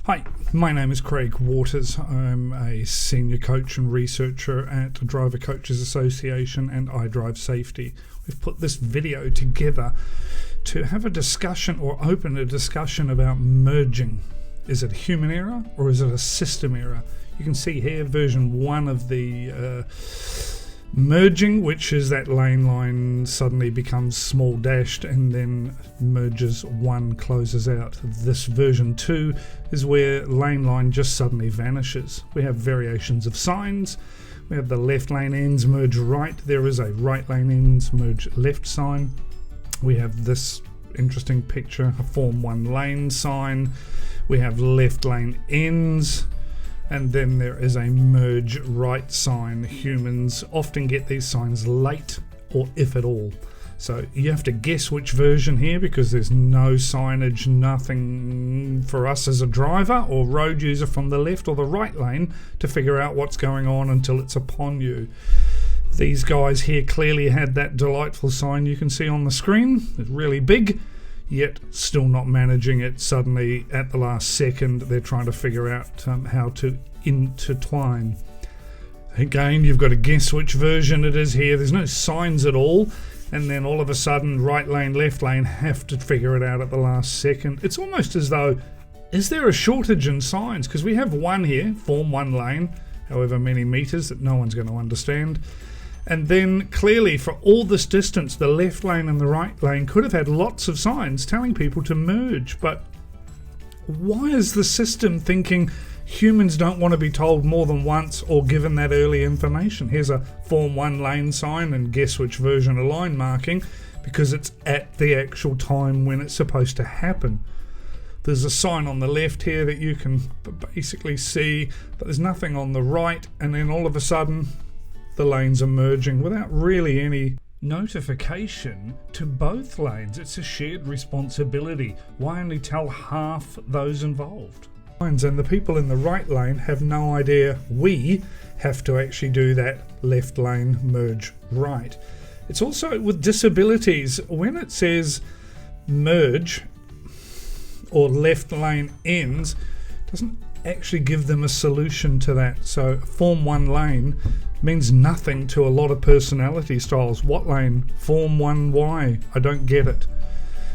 Hi, my name is Craig Waters. I'm a senior coach and researcher at the Driver Coaches Association and Idrivesafety. We've put this video together to have a discussion or open a discussion about merging. Is it a human error or is it a system error? You can see here version 1 of the merging, which is that lane line suddenly becomes small dashed and then merges 1 closes out. This version 2 is where lane line just suddenly vanishes. We have variations of signs. We have the left lane ends merge right. There is a right lane ends merge left sign. We have this interesting picture, a form 1 lane sign. We have left lane ends. And then there is a merge right sign. Humans often get these signs late or if at all. So you have to guess which version here because there's no signage, nothing for us as a driver or road user from the left or the right lane to figure out what's going on until it's upon you. These guys here clearly had that delightful sign you can see on the screen. It's really big, yet still not managing it. Suddenly at the last second they're trying to figure out how to intertwine. Again, you've got to guess which version it is here. There's no signs at all, and then all of a sudden right lane, left lane have to figure it out at the last second. It's almost as though, is there a shortage in signs? Because we have one here, form 1 lane, however many meters that no one's going to understand. And then clearly for all this distance, the left lane and the right lane could have had lots of signs telling people to merge. But why is the system thinking humans don't want to be told more than once or given that early information? Here's a form 1 lane sign and guess which version of line marking, because it's at the actual time when it's supposed to happen. There's a sign on the left here that you can basically see, but there's nothing on the right, and then all of a sudden the lanes are merging without really any notification to both lanes. It's a shared responsibility. Why only tell half those involved? And the people in the right lane have no idea we have to actually do that left lane merge right. It's also with disabilities, when it says merge or left lane ends, it doesn't actually give them a solution to that. So form 1 lane means nothing to a lot of personality styles. What lane? Form 1Y. I don't get it.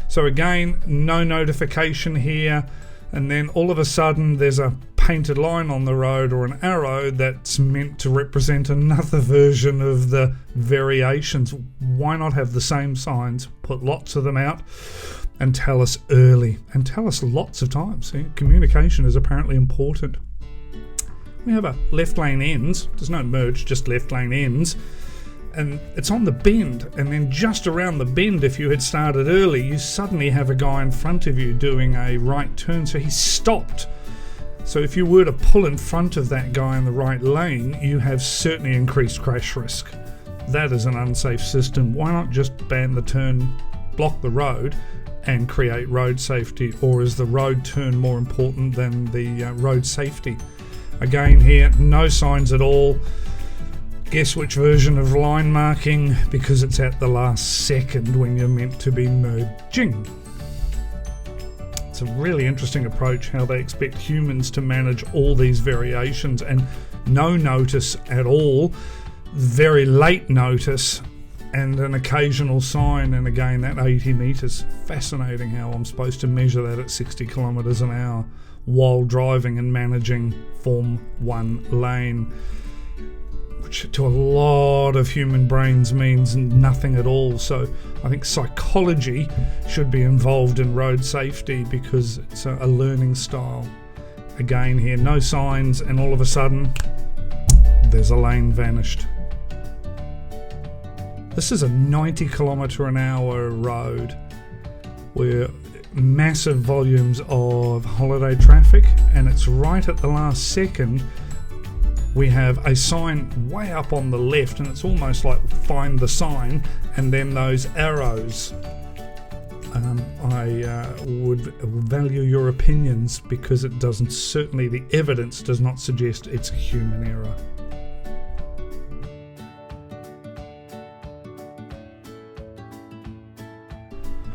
So again, no notification here, and then all of a sudden there's a painted line on the road or an arrow that's meant to represent another version of the variations. Why not have the same signs, put lots of them out, and tell us early, and tell us lots of times? See, communication is apparently important. We have a left lane ends, there's no merge, just left lane ends, and it's on the bend, and then just around the bend, if you had started early, you suddenly have a guy in front of you doing a right turn, so he's stopped. So if you were to pull in front of that guy in the right lane, you have certainly increased crash risk. That is an unsafe system. Why not just ban the turn, block the road, and create road safety? Or is the road turn more important than the road safety? Again here, no signs at all. Guess which version of line marking, because it's at the last second when you're meant to be merging. It's a really interesting approach how they expect humans to manage all these variations and no notice at all, very late notice, and an occasional sign, and again that 80 meters. Fascinating how I'm supposed to measure that at 60 kilometers an hour while driving and managing form 1 lane, which to a lot of human brains means nothing at all. So I think psychology should be involved in road safety because it's a learning style. Again here, no signs, and all of a sudden there's a lane vanished. This is a 90 kilometer an hour road where massive volumes of holiday traffic, and it's right at the last second we have a sign way up on the left, and it's almost like find the sign, and then those arrows. I would value your opinions because it doesn't, certainly the evidence does not suggest it's a human error.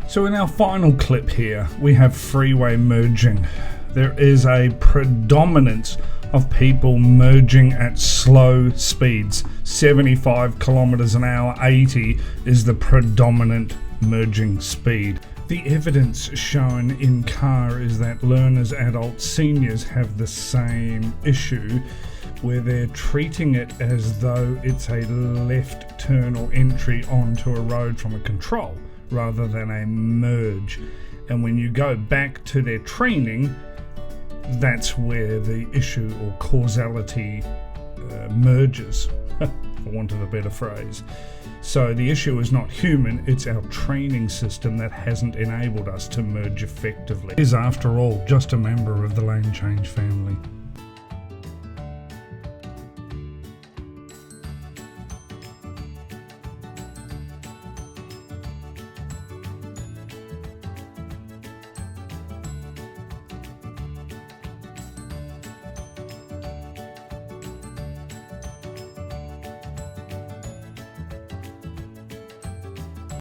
So in our final clip here, we have freeway merging. there is a predominance of people merging at slow speeds. 75 kilometers an hour, 80 is the predominant merging speed. The evidence shown in CAR is that learners, adults, seniors have the same issue, where they're treating it as though it's a left turn or entry onto a road from a control rather than a merge. And when you go back to their training, that's where the issue or causality merges, for want of a better phrase. So the issue is not human, it's our training system that hasn't enabled us to merge effectively. It is, after all, just a member of the lane change family.